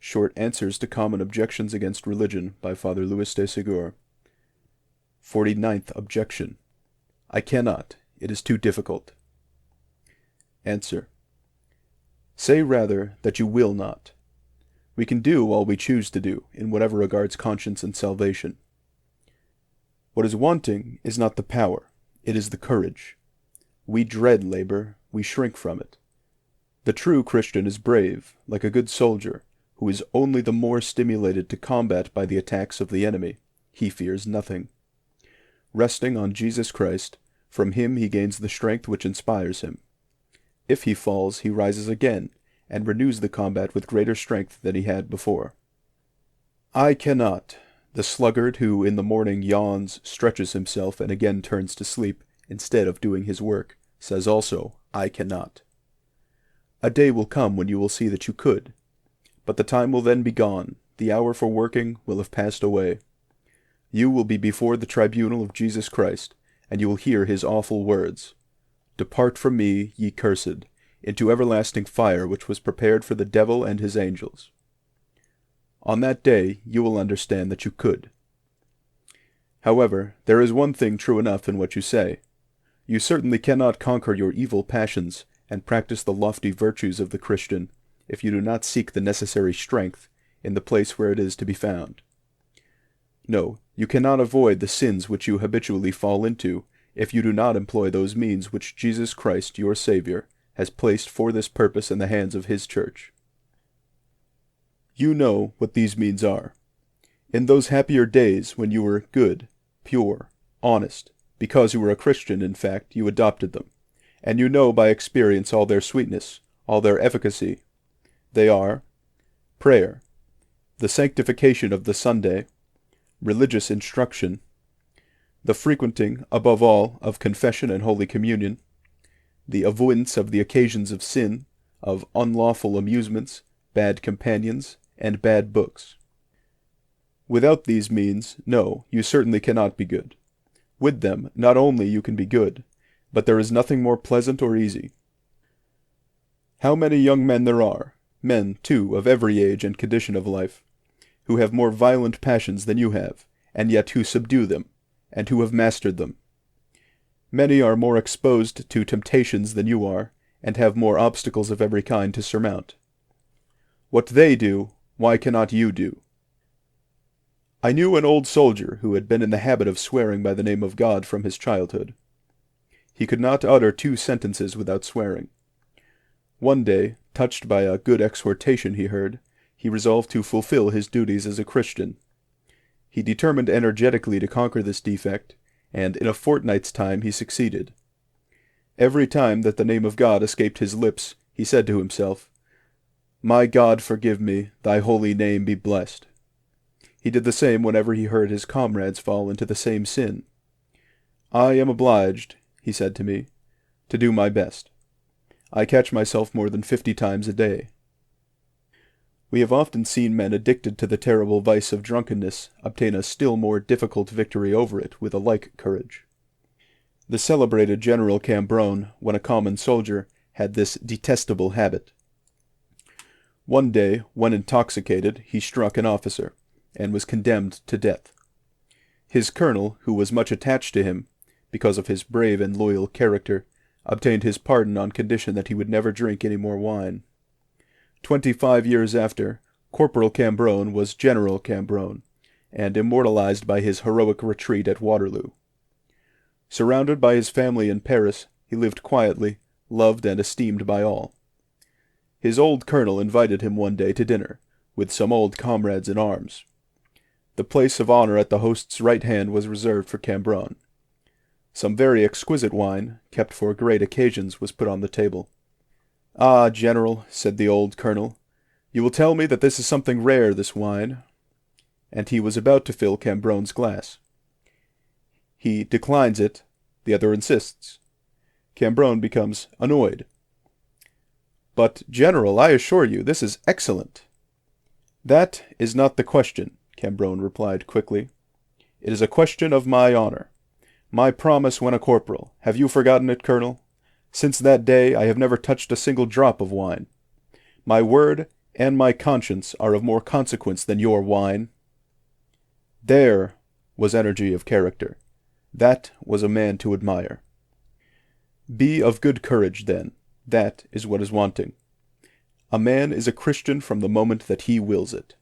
Short Answers to Common Objections Against Religion by Father Louis de Segur. 49th Objection. I cannot. It is too difficult. Answer. Say rather that you will not. We can do all we choose to do, in whatever regards conscience and salvation. What is wanting is not the power, it is the courage. We dread labor, we shrink from it. The true Christian is brave, like a good soldier, who is only the more stimulated to combat by the attacks of the enemy. He fears nothing. Resting on Jesus Christ, from him he gains the strength which inspires him. If he falls, he rises again, and renews the combat with greater strength than he had before. I cannot. The sluggard who in the morning yawns, stretches himself, and again turns to sleep, instead of doing his work, says also, I cannot. A day will come when you will see that you could, but the time will then be gone, the hour for working will have passed away. You will be before the tribunal of Jesus Christ, and you will hear his awful words, Depart from me, ye cursed, into everlasting fire which was prepared for the devil and his angels. On that day you will understand that you could. However, there is one thing true enough in what you say. You certainly cannot conquer your evil passions and practice the lofty virtues of the Christian if you do not seek the necessary strength in the place where it is to be found. No, you cannot avoid the sins which you habitually fall into if you do not employ those means which Jesus Christ, your Savior, has placed for this purpose in the hands of his church. You know what these means are. In those happier days when you were good, pure, honest, because you were a Christian, in fact, you adopted them, and you know by experience all their sweetness, all their efficacy. They are prayer, the sanctification of the Sunday, religious instruction, the frequenting, above all, of confession and Holy Communion, the avoidance of the occasions of sin, of unlawful amusements, bad companions, and bad books. Without these means, no, you certainly cannot be good. With them, not only you can be good, but there is nothing more pleasant or easy. How many young men there are, men, too, of every age and condition of life, who have more violent passions than you have, and yet who subdue them, and who have mastered them. Many are more exposed to temptations than you are, and have more obstacles of every kind to surmount. What they do, why cannot you do? I knew an old soldier who had been in the habit of swearing by the name of God from his childhood. He could not utter 2 sentences without swearing. One day, touched by a good exhortation he heard, he resolved to fulfill his duties as a Christian. He determined energetically to conquer this defect, and in a fortnight's time he succeeded. Every time that the name of God escaped his lips, he said to himself, My God forgive me, thy holy name be blessed. He did the same whenever he heard his comrades fall into the same sin. I am obliged, he said to me, to do my best. I catch myself more than 50 times a day. We have often seen men addicted to the terrible vice of drunkenness obtain a still more difficult victory over it with a like courage. The celebrated General Cambronne, when a common soldier, had this detestable habit. One day, when intoxicated, he struck an officer, and was condemned to death. His colonel, who was much attached to him, because of his brave and loyal character, obtained his pardon on condition that he would never drink any more wine. 25 years after, Corporal Cambronne was General Cambronne, and immortalized by his heroic retreat at Waterloo. Surrounded by his family in Paris, he lived quietly, loved and esteemed by all. His old colonel invited him one day to dinner, with some old comrades in arms. The place of honor at the host's right hand was reserved for Cambronne. Some very exquisite wine, kept for great occasions, was put on the table. Ah, General, said the old colonel, you will tell me that this is something rare, this wine. And he was about to fill Cambronne's glass. He declines it, the other insists. Cambronne becomes annoyed. But, General, I assure you, this is excellent. That is not the question, Cambronne replied quickly. It is a question of my honor. My promise when a corporal. Have you forgotten it, Colonel? Since that day I have never touched a single drop of wine. My word and my conscience are of more consequence than your wine. There was energy of character. That was a man to admire. Be of good courage, then. That is what is wanting. A man is a Christian from the moment that he wills it.